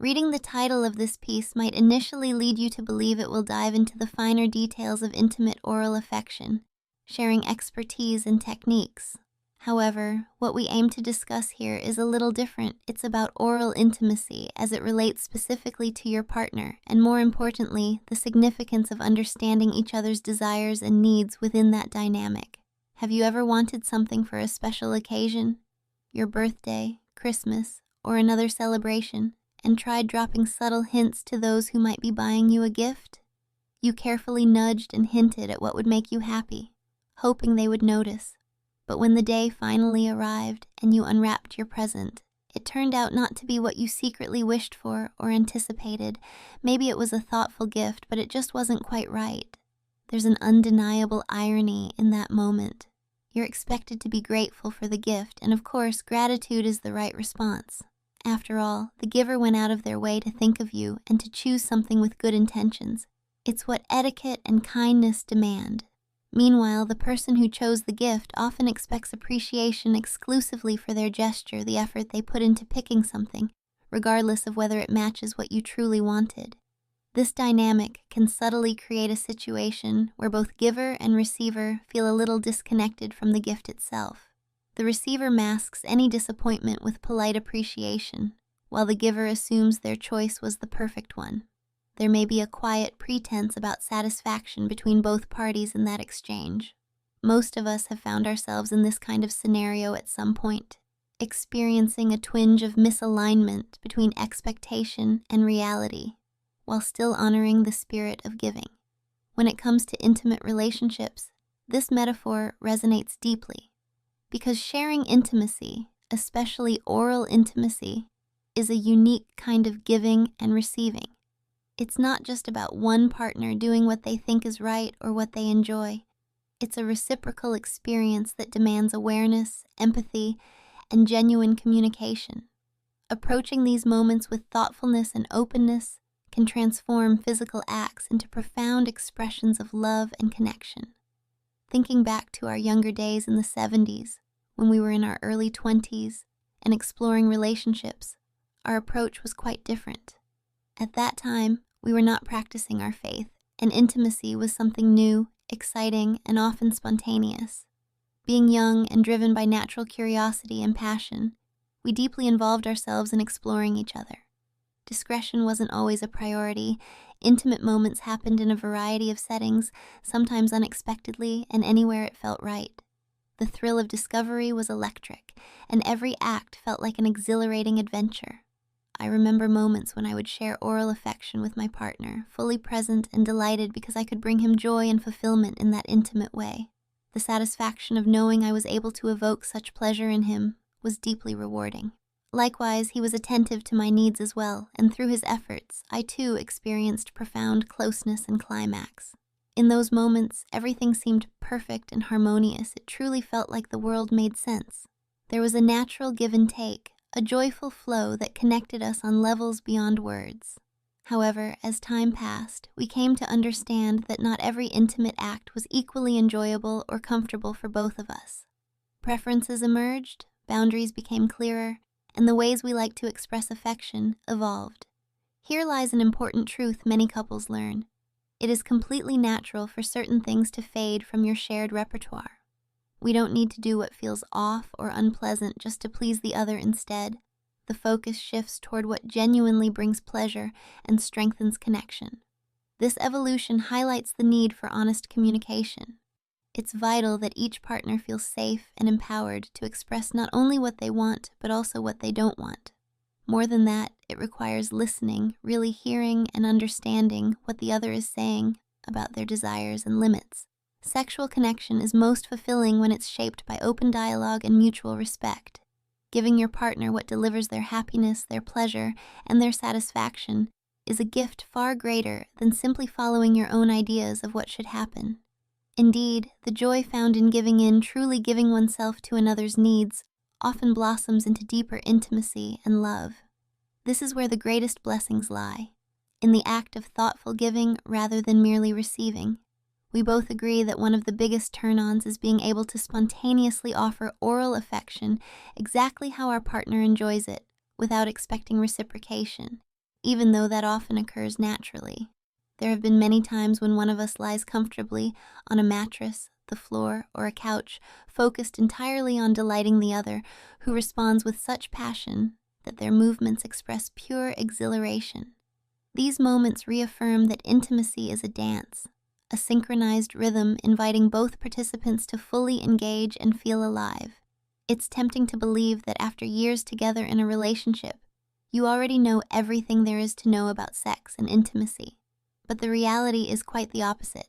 Reading the title of this piece might initially lead you to believe it will dive into the finer details of intimate oral affection, sharing expertise and techniques. However, what we aim to discuss here is a little different. It's about oral intimacy as it relates specifically to your partner, and more importantly, the significance of understanding each other's desires and needs within that dynamic. Have you ever wanted something for a special occasion, your birthday, Christmas, or another celebration, and tried dropping subtle hints to those who might be buying you a gift? You carefully nudged and hinted at what would make you happy, hoping they would notice. But when the day finally arrived and you unwrapped your present, it turned out not to be what you secretly wished for or anticipated. Maybe it was a thoughtful gift, but it just wasn't quite right. There's an undeniable irony in that moment. You're expected to be grateful for the gift, and of course, gratitude is the right response. After all, the giver went out of their way to think of you and to choose something with good intentions. It's what etiquette and kindness demand. Meanwhile, the person who chose the gift often expects appreciation exclusively for their gesture, the effort they put into picking something, regardless of whether it matches what you truly wanted. This dynamic can subtly create a situation where both giver and receiver feel a little disconnected from the gift itself. The receiver masks any disappointment with polite appreciation, while the giver assumes their choice was the perfect one. There may be a quiet pretense about satisfaction between both parties in that exchange. Most of us have found ourselves in this kind of scenario at some point, experiencing a twinge of misalignment between expectation and reality, while still honoring the spirit of giving. When it comes to intimate relationships, this metaphor resonates deeply, because sharing intimacy, especially oral intimacy, is a unique kind of giving and receiving. It's not just about one partner doing what they think is right or what they enjoy. It's a reciprocal experience that demands awareness, empathy, and genuine communication. Approaching these moments with thoughtfulness and openness can transform physical acts into profound expressions of love and connection. Thinking back to our younger days in the 70s, when we were in our early 20s and exploring relationships, our approach was quite different. At that time, we were not practicing our faith, and intimacy was something new, exciting, and often spontaneous. Being young and driven by natural curiosity and passion, we deeply involved ourselves in exploring each other. Discretion wasn't always a priority. Intimate moments happened in a variety of settings, sometimes unexpectedly and anywhere it felt right. The thrill of discovery was electric, and every act felt like an exhilarating adventure. I remember moments when I would share oral affection with my partner, fully present and delighted because I could bring him joy and fulfillment in that intimate way. The satisfaction of knowing I was able to evoke such pleasure in him was deeply rewarding. Likewise, he was attentive to my needs as well, and through his efforts, I too experienced profound closeness and climax. In those moments, everything seemed perfect and harmonious. It truly felt like the world made sense. There was a natural give and take, a joyful flow that connected us on levels beyond words. However, as time passed, we came to understand that not every intimate act was equally enjoyable or comfortable for both of us. Preferences emerged, boundaries became clearer, and the ways we like to express affection evolved. Here lies an important truth many couples learn. It is completely natural for certain things to fade from your shared repertoire. We don't need to do what feels off or unpleasant just to please the other instead. The focus shifts toward what genuinely brings pleasure and strengthens connection. This evolution highlights the need for honest communication. It's vital that each partner feels safe and empowered to express not only what they want, but also what they don't want. More than that, it requires listening, really hearing and understanding what the other is saying about their desires and limits. Sexual connection is most fulfilling when it's shaped by open dialogue and mutual respect. Giving your partner what delivers their happiness, their pleasure, and their satisfaction is a gift far greater than simply following your own ideas of what should happen. Indeed, the joy found in giving in, truly giving oneself to another's needs, often blossoms into deeper intimacy and love. This is where the greatest blessings lie, in the act of thoughtful giving rather than merely receiving. We both agree that one of the biggest turn-ons is being able to spontaneously offer oral affection exactly how our partner enjoys it, without expecting reciprocation. even though that often occurs naturally. There have been many times when one of us lies comfortably on a mattress, the floor, or a couch, focused entirely on delighting the other, who responds with such passion that their movements express pure exhilaration. These moments reaffirm that intimacy is a dance, a synchronized rhythm inviting both participants to fully engage and feel alive. It's tempting to believe that after years together in a relationship, you already know everything there is to know about sex and intimacy. But the reality is quite the opposite.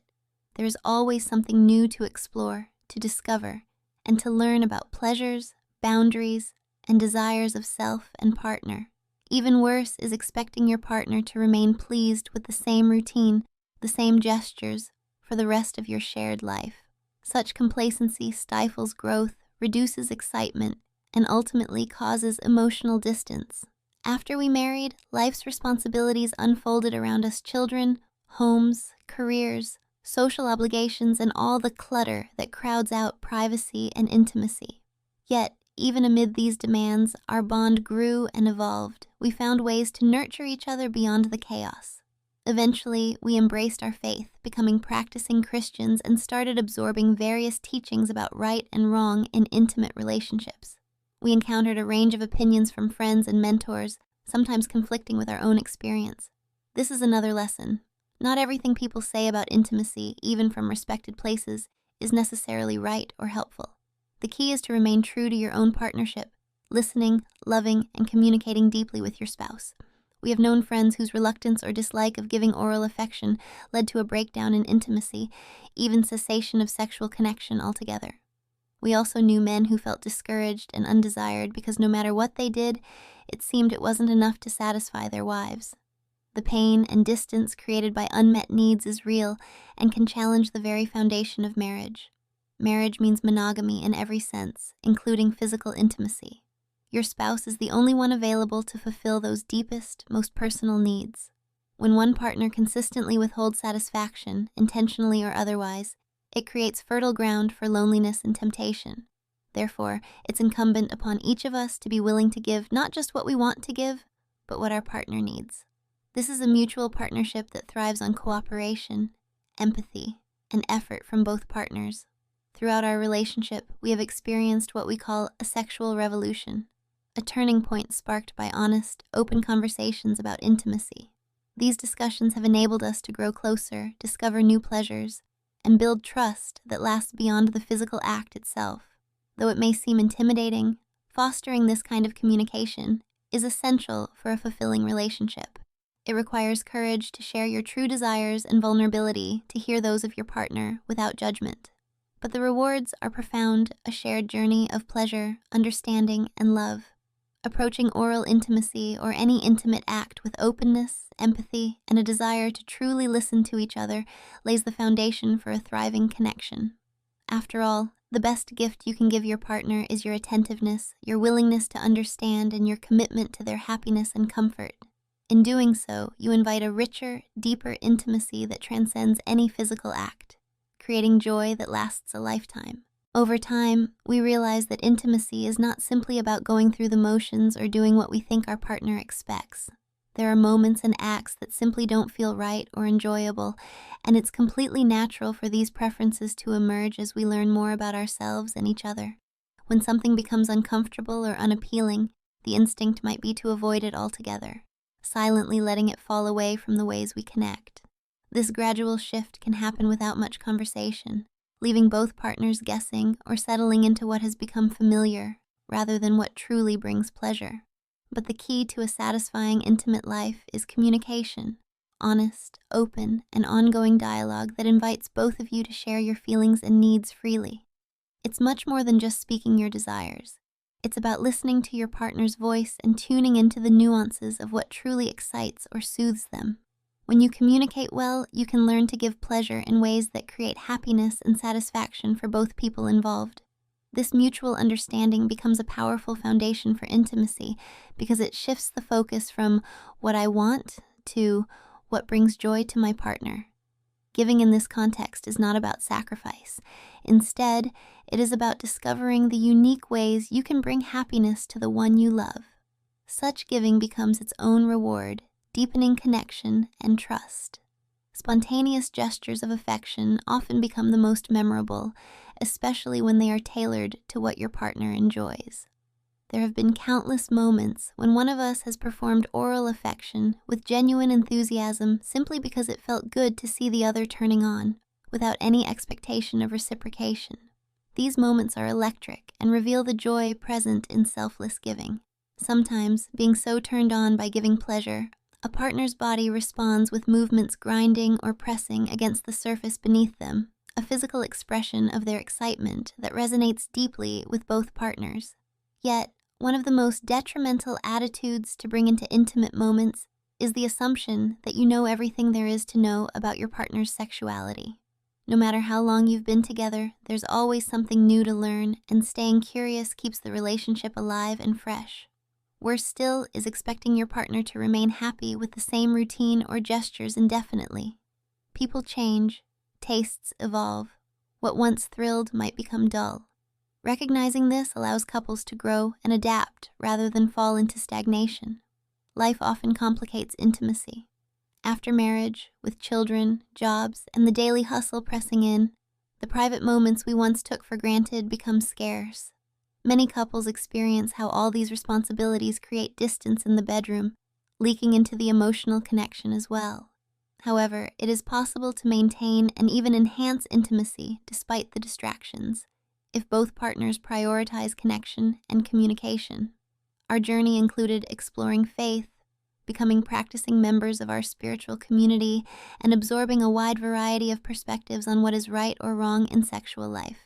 There is always something new to explore, to discover, and to learn about pleasures, boundaries, and desires of self and partner. Even worse is expecting your partner to remain pleased with the same routine, the same gestures, for the rest of your shared life. Such complacency stifles growth, reduces excitement, and ultimately causes emotional distance. After we married, life's responsibilities unfolded around us: children, homes, careers, social obligations, and all the clutter that crowds out privacy and intimacy. Yet, even amid these demands, our bond grew and evolved. We found ways to nurture each other beyond the chaos. Eventually, we embraced our faith, becoming practicing Christians, and started absorbing various teachings about right and wrong in intimate relationships. We encountered a range of opinions from friends and mentors, sometimes conflicting with our own experience. This is another lesson. Not everything people say about intimacy, even from respected places, is necessarily right or helpful. The key is to remain true to your own partnership, listening, loving, and communicating deeply with your spouse. We have known friends whose reluctance or dislike of giving oral affection led to a breakdown in intimacy, even cessation of sexual connection altogether. We also knew men who felt discouraged and undesired because no matter what they did, it seemed it wasn't enough to satisfy their wives. The pain and distance created by unmet needs is real and can challenge the very foundation of marriage. Marriage means monogamy in every sense, including physical intimacy. Your spouse is the only one available to fulfill those deepest, most personal needs. When one partner consistently withholds satisfaction, intentionally or otherwise, it creates fertile ground for loneliness and temptation. Therefore, it's incumbent upon each of us to be willing to give not just what we want to give, but what our partner needs. This is a mutual partnership that thrives on cooperation, empathy, and effort from both partners. Throughout our relationship, we have experienced what we call a sexual revolution, a turning point sparked by honest, open conversations about intimacy. These discussions have enabled us to grow closer, discover new pleasures, and build trust that lasts beyond the physical act itself. Though it may seem intimidating, fostering this kind of communication is essential for a fulfilling relationship. It requires courage to share your true desires and vulnerability, to hear those of your partner without judgment. But the rewards are profound, a shared journey of pleasure, understanding, and love. Approaching oral intimacy or any intimate act with openness, empathy, and a desire to truly listen to each other lays the foundation for a thriving connection. After all, the best gift you can give your partner is your attentiveness, your willingness to understand, and your commitment to their happiness and comfort. In doing so, you invite a richer, deeper intimacy that transcends any physical act, creating joy that lasts a lifetime. Over time, we realize that intimacy is not simply about going through the motions or doing what we think our partner expects. There are moments and acts that simply don't feel right or enjoyable, and it's completely natural for these preferences to emerge as we learn more about ourselves and each other. When something becomes uncomfortable or unappealing, the instinct might be to avoid it altogether, silently letting it fall away from the ways we connect. This gradual shift can happen without much conversation, leaving both partners guessing or settling into what has become familiar rather than what truly brings pleasure. But the key to a satisfying intimate life is communication, honest, open, and ongoing dialogue that invites both of you to share your feelings and needs freely. It's much more than just speaking your desires. It's about listening to your partner's voice and tuning into the nuances of what truly excites or soothes them. When you communicate well, you can learn to give pleasure in ways that create happiness and satisfaction for both people involved. This mutual understanding becomes a powerful foundation for intimacy because it shifts the focus from what I want to what brings joy to my partner. Giving in this context is not about sacrifice. Instead, it is about discovering the unique ways you can bring happiness to the one you love. Such giving becomes its own reward, deepening connection and trust. Spontaneous gestures of affection often become the most memorable, especially when they are tailored to what your partner enjoys. There have been countless moments when one of us has performed oral affection with genuine enthusiasm simply because it felt good to see the other turning on, without any expectation of reciprocation. These moments are electric and reveal the joy present in selfless giving. Sometimes, being so turned on by giving pleasure, a partner's body responds with movements grinding or pressing against the surface beneath them, a physical expression of their excitement that resonates deeply with both partners. Yet, one of the most detrimental attitudes to bring into intimate moments is the assumption that you know everything there is to know about your partner's sexuality. No matter how long you've been together, there's always something new to learn, and staying curious keeps the relationship alive and fresh. Worse still is expecting your partner to remain happy with the same routine or gestures indefinitely. People change, tastes evolve. What once thrilled might become dull. Recognizing this allows couples to grow and adapt rather than fall into stagnation. Life often complicates intimacy. After marriage, with children, jobs, and the daily hustle pressing in, the private moments we once took for granted become scarce. Many couples experience how all these responsibilities create distance in the bedroom, leaking into the emotional connection as well. However, it is possible to maintain and even enhance intimacy despite the distractions, if both partners prioritize connection and communication. Our journey included exploring faith, becoming practicing members of our spiritual community, and absorbing a wide variety of perspectives on what is right or wrong in sexual life.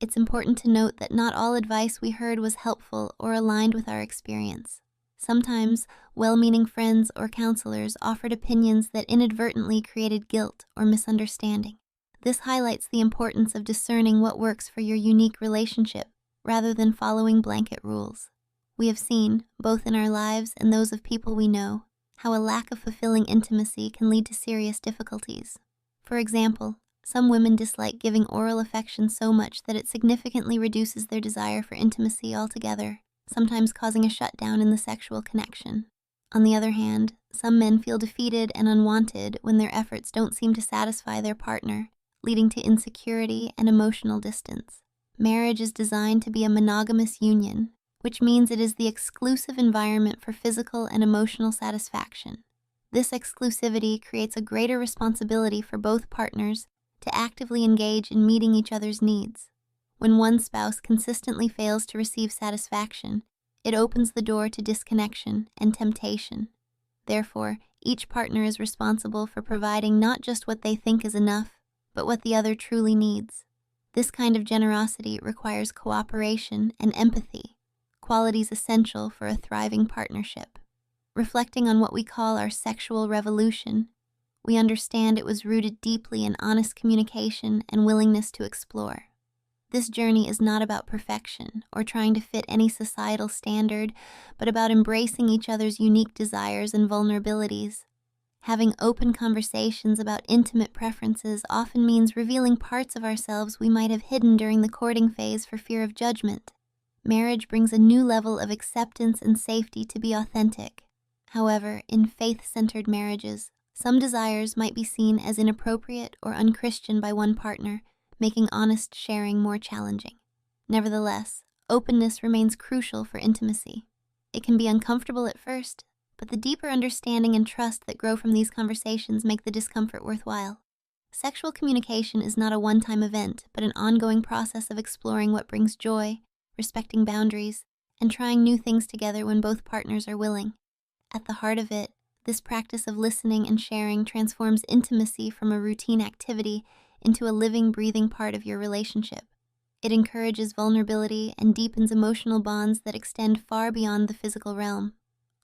It's important to note that not all advice we heard was helpful or aligned with our experience. Sometimes, well-meaning friends or counselors offered opinions that inadvertently created guilt or misunderstanding. This highlights the importance of discerning what works for your unique relationship, rather than following blanket rules. We have seen, both in our lives and those of people we know, how a lack of fulfilling intimacy can lead to serious difficulties. For example, some women dislike giving oral affection so much that it significantly reduces their desire for intimacy altogether, sometimes causing a shutdown in the sexual connection. On the other hand, some men feel defeated and unwanted when their efforts don't seem to satisfy their partner, leading to insecurity and emotional distance. Marriage is designed to be a monogamous union, which means it is the exclusive environment for physical and emotional satisfaction. This exclusivity creates a greater responsibility for both partners to actively engage in meeting each other's needs. When one spouse consistently fails to receive satisfaction, it opens the door to disconnection and temptation. Therefore, each partner is responsible for providing not just what they think is enough, but what the other truly needs. This kind of generosity requires cooperation and empathy, qualities essential for a thriving partnership. Reflecting on what we call our sexual revolution, we understand it was rooted deeply in honest communication and willingness to explore. This journey is not about perfection or trying to fit any societal standard, but about embracing each other's unique desires and vulnerabilities. Having open conversations about intimate preferences often means revealing parts of ourselves we might have hidden during the courting phase for fear of judgment. Marriage brings a new level of acceptance and safety to be authentic. However, in faith-centered marriages, some desires might be seen as inappropriate or unchristian by one partner, making honest sharing more challenging. Nevertheless, openness remains crucial for intimacy. It can be uncomfortable at first, but the deeper understanding and trust that grow from these conversations make the discomfort worthwhile. Sexual communication is not a one-time event, but an ongoing process of exploring what brings joy, respecting boundaries, and trying new things together when both partners are willing. At the heart of it, this practice of listening and sharing transforms intimacy from a routine activity into a living, breathing part of your relationship. It encourages vulnerability and deepens emotional bonds that extend far beyond the physical realm.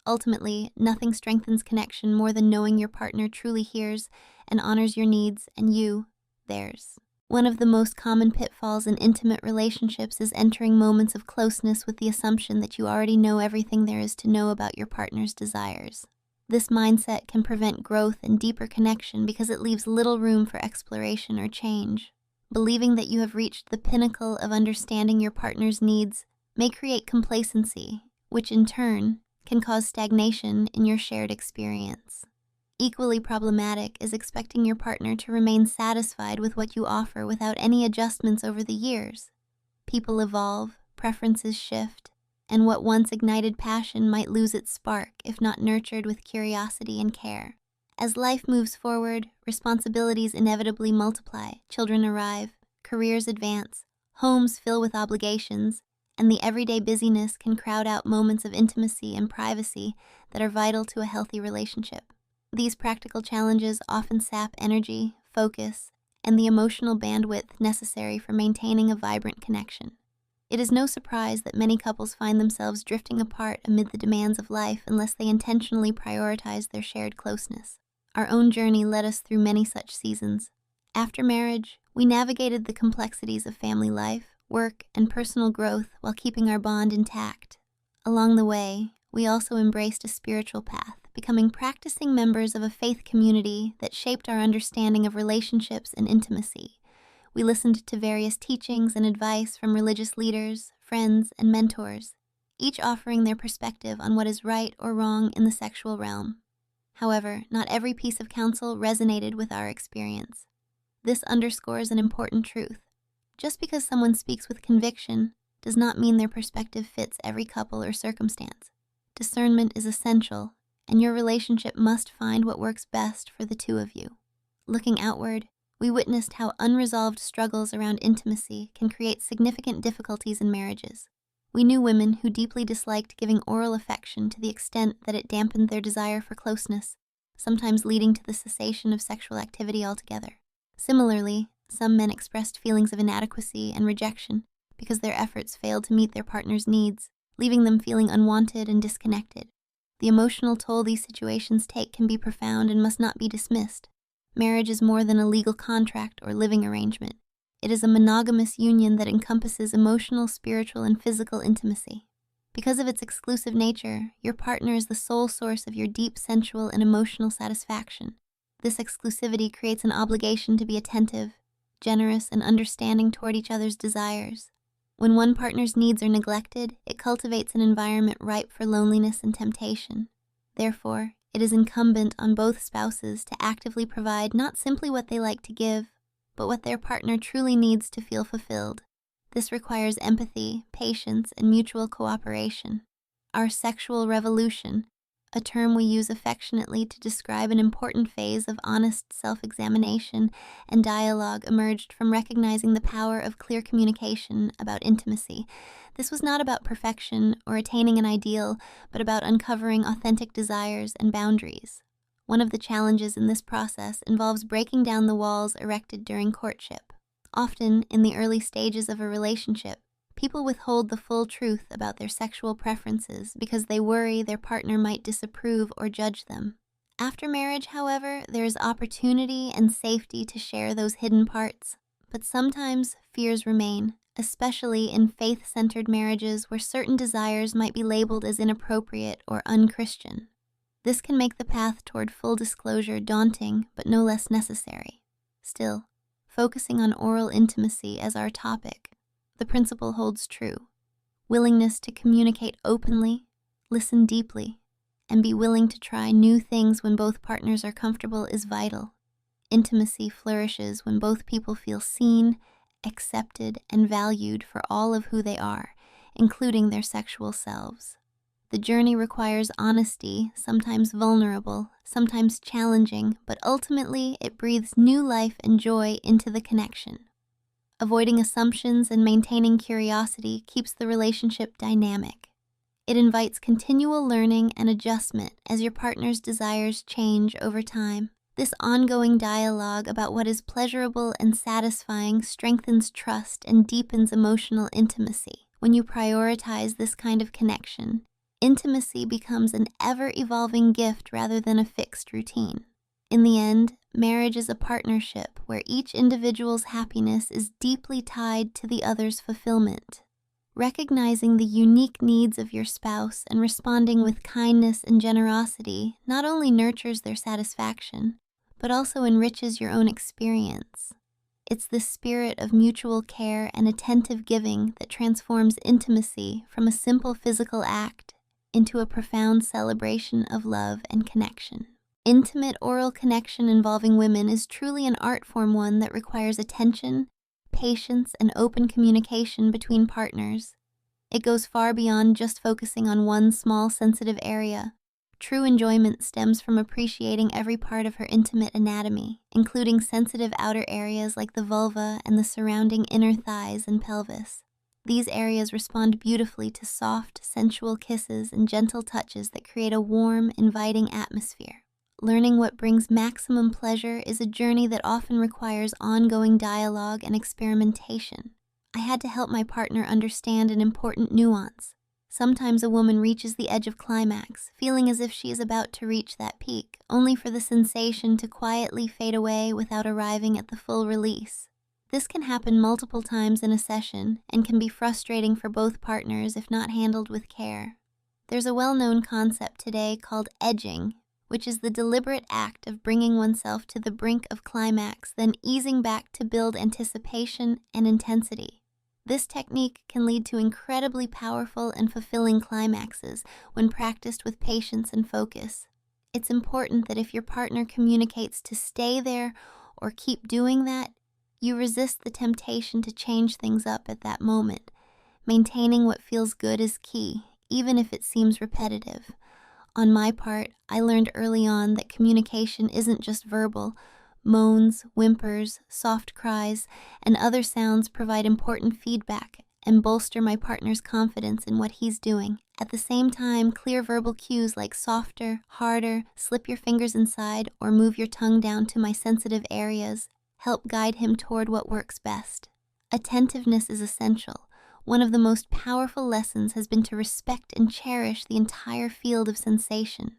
Ultimately, nothing strengthens connection more than knowing your partner truly hears and honors your needs and you, theirs. One of the most common pitfalls in intimate relationships is entering moments of closeness with the assumption that you already know everything there is to know about your partner's desires. This mindset can prevent growth and deeper connection because it leaves little room for exploration or change. Believing that you have reached the pinnacle of understanding your partner's needs may create complacency, which in turn can cause stagnation in your shared experience. Equally problematic is expecting your partner to remain satisfied with what you offer without any adjustments over the years. People evolve, preferences shift, and what once ignited passion might lose its spark if not nurtured with curiosity and care. As life moves forward, responsibilities inevitably multiply, children arrive, careers advance, homes fill with obligations, and the everyday busyness can crowd out moments of intimacy and privacy that are vital to a healthy relationship. These practical challenges often sap energy, focus, and the emotional bandwidth necessary for maintaining a vibrant connection. It is no surprise that many couples find themselves drifting apart amid the demands of life unless they intentionally prioritize their shared closeness. Our own journey led us through many such seasons. After marriage, we navigated the complexities of family life, work, and personal growth while keeping our bond intact. Along the way, we also embraced a spiritual path, becoming practicing members of a faith community that shaped our understanding of relationships and intimacy. We listened to various teachings and advice from religious leaders, friends, and mentors, each offering their perspective on what is right or wrong in the sexual realm. However, not every piece of counsel resonated with our experience. This underscores an important truth. Just because someone speaks with conviction does not mean their perspective fits every couple or circumstance. Discernment is essential, and your relationship must find what works best for the two of you. Looking outward, we witnessed how unresolved struggles around intimacy can create significant difficulties in marriages. We knew women who deeply disliked giving oral affection to the extent that it dampened their desire for closeness, sometimes leading to the cessation of sexual activity altogether. Similarly, some men expressed feelings of inadequacy and rejection because their efforts failed to meet their partner's needs, leaving them feeling unwanted and disconnected. The emotional toll these situations take can be profound and must not be dismissed. Marriage is more than a legal contract or living arrangement. It is a monogamous union that encompasses emotional, spiritual, and physical intimacy. Because of its exclusive nature, your partner is the sole source of your deep sensual and emotional satisfaction. This exclusivity creates an obligation to be attentive, generous, and understanding toward each other's desires. When one partner's needs are neglected, it cultivates an environment ripe for loneliness and temptation. Therefore, it is incumbent on both spouses to actively provide not simply what they like to give, but what their partner truly needs to feel fulfilled. This requires empathy, patience, and mutual cooperation. Our sexual revolution, a term we use affectionately to describe an important phase of honest self-examination and dialogue, emerged from recognizing the power of clear communication about intimacy. This was not about perfection or attaining an ideal, but about uncovering authentic desires and boundaries. One of the challenges in this process involves breaking down the walls erected during courtship. Often, in the early stages of a relationship, people withhold the full truth about their sexual preferences because they worry their partner might disapprove or judge them. After marriage, however, there is opportunity and safety to share those hidden parts. But sometimes fears remain, especially in faith-centered marriages where certain desires might be labeled as inappropriate or unchristian. This can make the path toward full disclosure daunting, but no less necessary. Still, focusing on oral intimacy as our topic, the principle holds true. Willingness to communicate openly, listen deeply, and be willing to try new things when both partners are comfortable is vital. Intimacy flourishes when both people feel seen, accepted, and valued for all of who they are, including their sexual selves. The journey requires honesty, sometimes vulnerable, sometimes challenging, but ultimately it breathes new life and joy into the connection. Avoiding assumptions and maintaining curiosity keeps the relationship dynamic. It invites continual learning and adjustment as your partner's desires change over time. This ongoing dialogue about what is pleasurable and satisfying strengthens trust and deepens emotional intimacy. When you prioritize this kind of connection, intimacy becomes an ever-evolving gift rather than a fixed routine. In the end, marriage is a partnership where each individual's happiness is deeply tied to the other's fulfillment. Recognizing the unique needs of your spouse and responding with kindness and generosity not only nurtures their satisfaction, but also enriches your own experience. It's the spirit of mutual care and attentive giving that transforms intimacy from a simple physical act into a profound celebration of love and connection. Intimate oral connection involving women is truly an art form, one that requires attention, patience, and open communication between partners. It goes far beyond just focusing on one small sensitive area. True enjoyment stems from appreciating every part of her intimate anatomy, including sensitive outer areas like the vulva and the surrounding inner thighs and pelvis. These areas respond beautifully to soft, sensual kisses and gentle touches that create a warm, inviting atmosphere. Learning what brings maximum pleasure is a journey that often requires ongoing dialogue and experimentation. I had to help my partner understand an important nuance. Sometimes a woman reaches the edge of climax, feeling as if she is about to reach that peak, only for the sensation to quietly fade away without arriving at the full release. This can happen multiple times in a session and can be frustrating for both partners if not handled with care. There's a well-known concept today called edging, which is the deliberate act of bringing oneself to the brink of climax, then easing back to build anticipation and intensity. This technique can lead to incredibly powerful and fulfilling climaxes when practiced with patience and focus. It's important that if your partner communicates to stay there or keep doing that, you resist the temptation to change things up at that moment. Maintaining what feels good is key, even if it seems repetitive. On my part, I learned early on that communication isn't just verbal. Moans, whimpers, soft cries, and other sounds provide important feedback and bolster my partner's confidence in what he's doing. At the same time, clear verbal cues like softer, harder, slip your fingers inside, or move your tongue down to my sensitive areas help guide him toward what works best. Attentiveness is essential. One of the most powerful lessons has been to respect and cherish the entire field of sensation.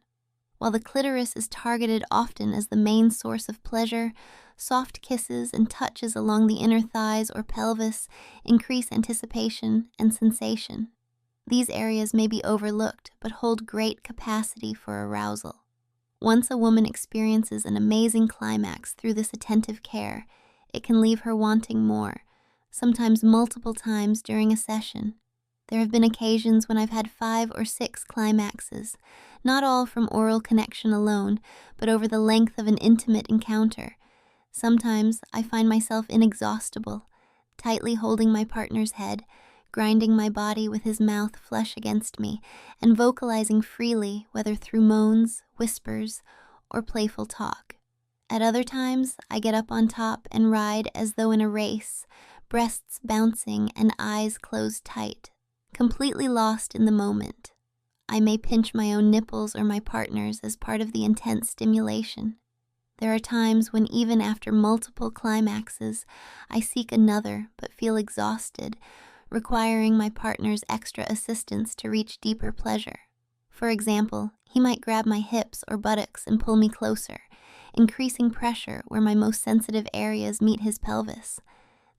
While the clitoris is targeted often as the main source of pleasure, soft kisses and touches along the inner thighs or pelvis increase anticipation and sensation. These areas may be overlooked, but hold great capacity for arousal. Once a woman experiences an amazing climax through this attentive care, it can leave her wanting more, sometimes multiple times during a session. There have been occasions when I've had 5 or 6 climaxes, not all from oral connection alone, but over the length of an intimate encounter. Sometimes I find myself inexhaustible, tightly holding my partner's head, grinding my body with his mouth flush against me, and vocalizing freely, whether through moans, whispers, or playful talk. At other times, I get up on top and ride as though in a race, breasts bouncing and eyes closed tight, completely lost in the moment. I may pinch my own nipples or my partner's as part of the intense stimulation. There are times when even after multiple climaxes, I seek another but feel exhausted, requiring my partner's extra assistance to reach deeper pleasure. For example, he might grab my hips or buttocks and pull me closer, increasing pressure where my most sensitive areas meet his pelvis.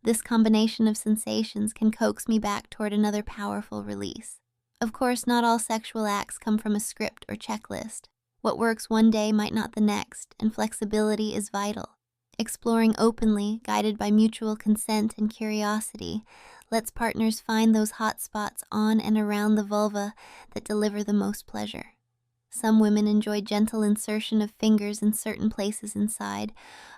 This combination of sensations can coax me back toward another powerful release. Of course, not all sexual acts come from a script or checklist. What works one day might not the next, and flexibility is vital. Exploring openly, guided by mutual consent and curiosity, lets partners find those hot spots on and around the vulva that deliver the most pleasure. Some women enjoy gentle insertion of fingers in certain places inside,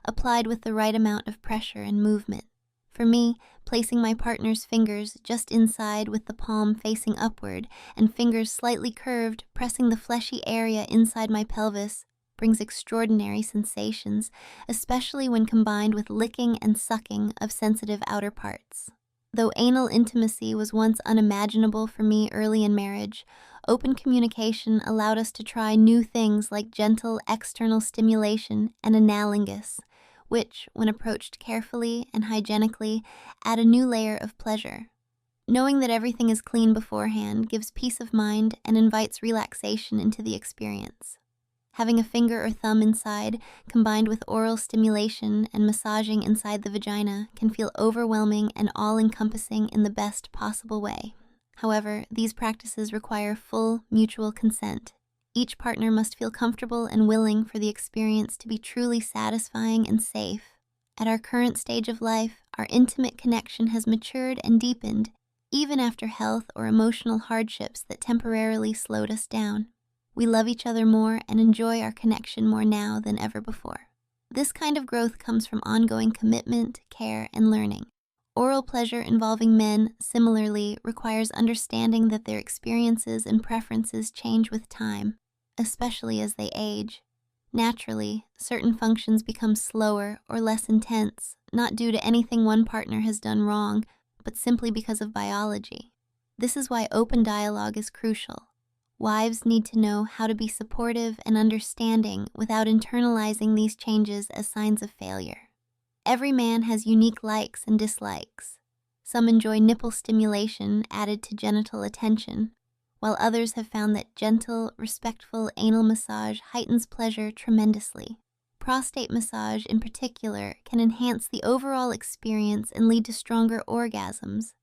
applied with the right amount of pressure and movement. For me, placing my partner's fingers just inside with the palm facing upward and fingers slightly curved, pressing the fleshy area inside my pelvis, brings extraordinary sensations, especially when combined with licking and sucking of sensitive outer parts. Though anal intimacy was once unimaginable for me early in marriage, open communication allowed us to try new things like gentle external stimulation and analingus, which, when approached carefully and hygienically, add a new layer of pleasure. Knowing that everything is clean beforehand gives peace of mind and invites relaxation into the experience. Having a finger or thumb inside, combined with oral stimulation and massaging inside the vagina, can feel overwhelming and all-encompassing in the best possible way. However, these practices require full mutual consent. Each partner must feel comfortable and willing for the experience to be truly satisfying and safe. At our current stage of life, our intimate connection has matured and deepened, even after health or emotional hardships that temporarily slowed us down. We love each other more and enjoy our connection more now than ever before. This kind of growth comes from ongoing commitment, care, and learning. Oral pleasure involving men, similarly, requires understanding that their experiences and preferences change with time, especially as they age. Naturally, certain functions become slower or less intense, not due to anything one partner has done wrong, but simply because of biology. This is why open dialogue is crucial. Wives need to know how to be supportive and understanding without internalizing these changes as signs of failure. Every man has unique likes and dislikes. Some enjoy nipple stimulation added to genital attention, while others have found that gentle, respectful anal massage heightens pleasure tremendously. Prostate massage, in particular, can enhance the overall experience and lead to stronger orgasms.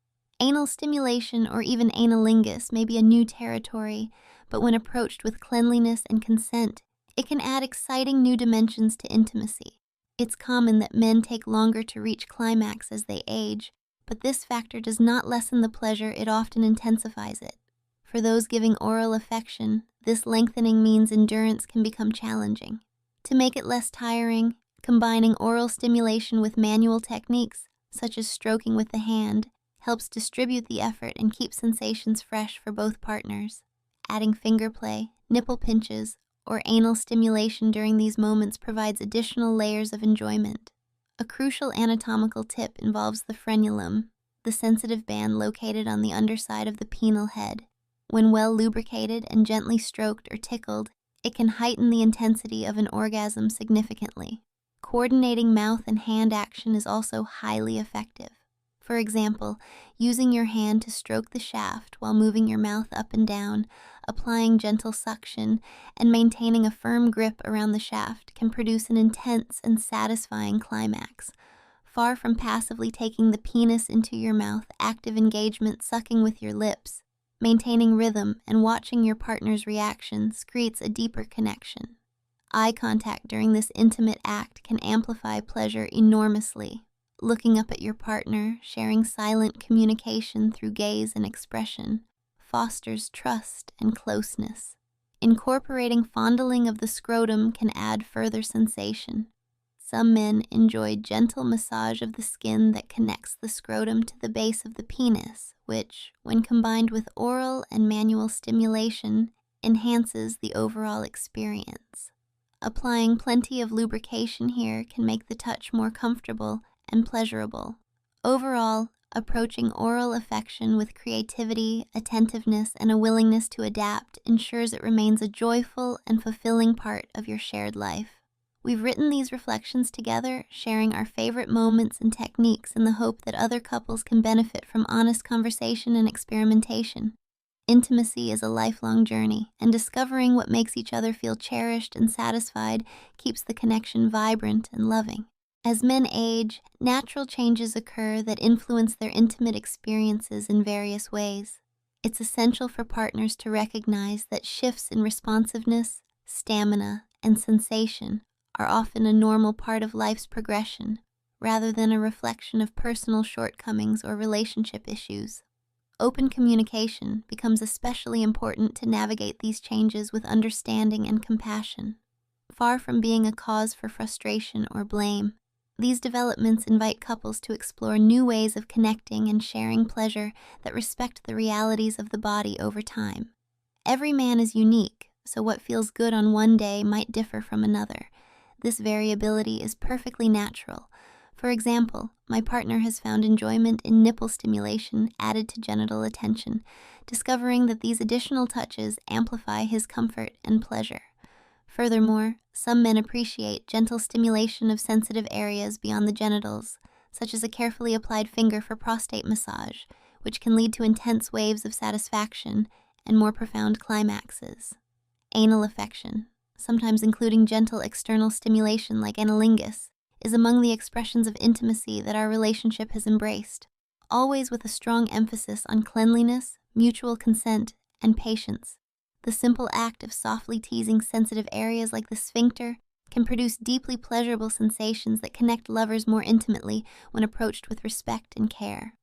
Anal stimulation or even analingus may be a new territory, but when approached with cleanliness and consent, it can add exciting new dimensions to intimacy. It's common that men take longer to reach climax as they age, but this factor does not lessen the pleasure, it often intensifies it. For those giving oral affection, this lengthening means endurance can become challenging. To make it less tiring, combining oral stimulation with manual techniques, such as stroking with the hand, helps distribute the effort and keep sensations fresh for both partners. Adding finger play, nipple pinches, or anal stimulation during these moments provides additional layers of enjoyment. A crucial anatomical tip involves the frenulum, the sensitive band located on the underside of the penile head. When well lubricated and gently stroked or tickled, it can heighten the intensity of an orgasm significantly. Coordinating mouth and hand action is also highly effective. For example, using your hand to stroke the shaft while moving your mouth up and down, applying gentle suction, and maintaining a firm grip around the shaft can produce an intense and satisfying climax. Far from passively taking the penis into your mouth, active engagement sucking with your lips, maintaining rhythm and watching your partner's reactions creates a deeper connection. Eye contact during this intimate act can amplify pleasure enormously. Looking up at your partner, sharing silent communication through gaze and expression, fosters trust and closeness. Incorporating fondling of the scrotum can add further sensation. Some men enjoy gentle massage of the skin that connects the scrotum to the base of the penis, which, when combined with oral and manual stimulation, enhances the overall experience. Applying plenty of lubrication here can make the touch more comfortable and pleasurable. Overall, approaching oral affection with creativity, attentiveness, and a willingness to adapt ensures it remains a joyful and fulfilling part of your shared life. We've written these reflections together, sharing our favorite moments and techniques in the hope that other couples can benefit from honest conversation and experimentation. Intimacy is a lifelong journey, and discovering what makes each other feel cherished and satisfied keeps the connection vibrant and loving. As men age, natural changes occur that influence their intimate experiences in various ways. It's essential for partners to recognize that shifts in responsiveness, stamina, and sensation are often a normal part of life's progression, rather than a reflection of personal shortcomings or relationship issues. Open communication becomes especially important to navigate these changes with understanding and compassion. Far from being a cause for frustration or blame, these developments invite couples to explore new ways of connecting and sharing pleasure that respect the realities of the body over time. Every man is unique, so what feels good on one day might differ from another. This variability is perfectly natural. For example, my partner has found enjoyment in nipple stimulation added to genital attention, discovering that these additional touches amplify his comfort and pleasure. Furthermore, some men appreciate gentle stimulation of sensitive areas beyond the genitals, such as a carefully applied finger for prostate massage, which can lead to intense waves of satisfaction and more profound climaxes. Anal affection, sometimes including gentle external stimulation like analingus, is among the expressions of intimacy that our relationship has embraced, always with a strong emphasis on cleanliness, mutual consent, and patience. The simple act of softly teasing sensitive areas like the sphincter can produce deeply pleasurable sensations that connect lovers more intimately when approached with respect and care.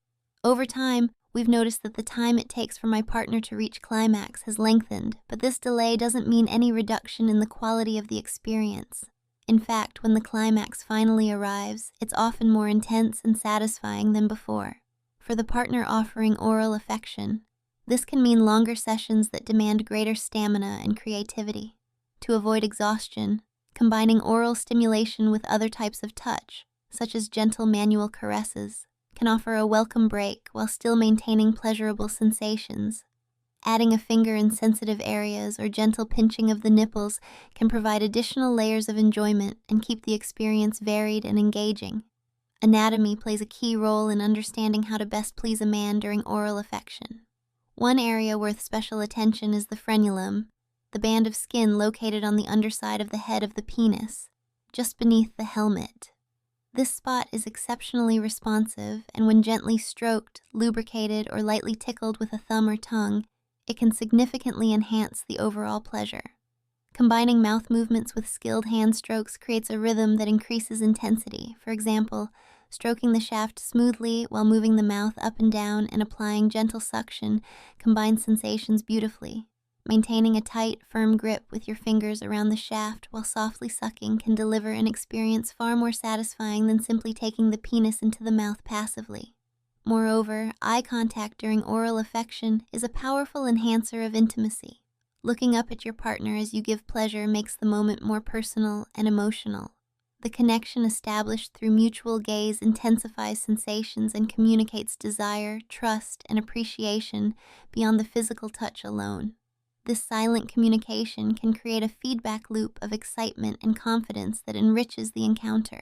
Over time, we we've noticed that the time it takes for my partner to reach climax has lengthened, but this delay doesn't mean any reduction in the quality of the experience. In fact, when the climax finally arrives, it's often more intense and satisfying than before. For the partner offering oral affection, this can mean longer sessions that demand greater stamina and creativity. To avoid exhaustion, combining oral stimulation with other types of touch, such as gentle manual caresses, can offer a welcome break while still maintaining pleasurable sensations. Adding a finger in sensitive areas or gentle pinching of the nipples can provide additional layers of enjoyment and keep the experience varied and engaging. Anatomy plays a key role in understanding how to best please a man during oral affection. One area worth special attention is the frenulum, the band of skin located on the underside of the head of the penis, just beneath the helmet. This spot is exceptionally responsive, and when gently stroked, lubricated, or lightly tickled with a thumb or tongue, it can significantly enhance the overall pleasure. Combining mouth movements with skilled hand strokes creates a rhythm that increases intensity. For example, stroking the shaft smoothly while moving the mouth up and down and applying gentle suction combines sensations beautifully. Maintaining a tight, firm grip with your fingers around the shaft while softly sucking can deliver an experience far more satisfying than simply taking the penis into the mouth passively. Moreover, eye contact during oral affection is a powerful enhancer of intimacy. Looking up at your partner as you give pleasure makes the moment more personal and emotional. The connection established through mutual gaze intensifies sensations and communicates desire, trust, and appreciation beyond the physical touch alone. This silent communication can create a feedback loop of excitement and confidence that enriches the encounter.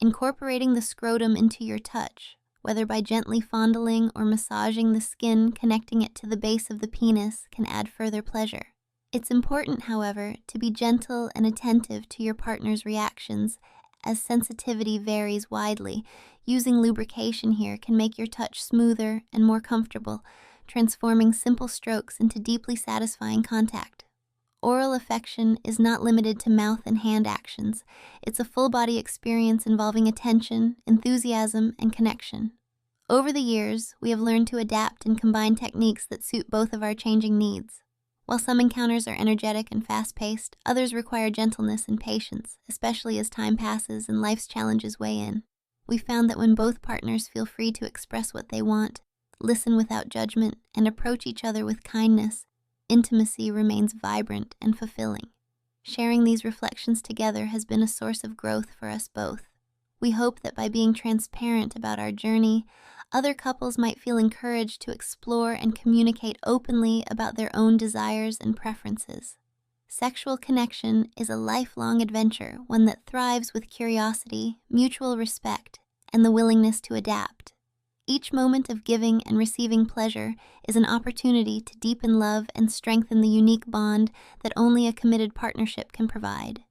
Incorporating the scrotum into your touch, whether by gently fondling or massaging the skin connecting it to the base of the penis, can add further pleasure. It's important, however, to be gentle and attentive to your partner's reactions, as sensitivity varies widely. Using lubrication here can make your touch smoother and more comfortable, transforming simple strokes into deeply satisfying contact. Oral affection is not limited to mouth and hand actions. It's a full-body experience involving attention, enthusiasm, and connection. Over the years, we have learned to adapt and combine techniques that suit both of our changing needs. While some encounters are energetic and fast-paced, others require gentleness and patience, especially as time passes and life's challenges weigh in. We found that when both partners feel free to express what they want, listen without judgment, and approach each other with kindness, intimacy remains vibrant and fulfilling. Sharing these reflections together has been a source of growth for us both. We hope that by being transparent about our journey, other couples might feel encouraged to explore and communicate openly about their own desires and preferences. Sexual connection is a lifelong adventure, one that thrives with curiosity, mutual respect, and the willingness to adapt. Each moment of giving and receiving pleasure is an opportunity to deepen love and strengthen the unique bond that only a committed partnership can provide.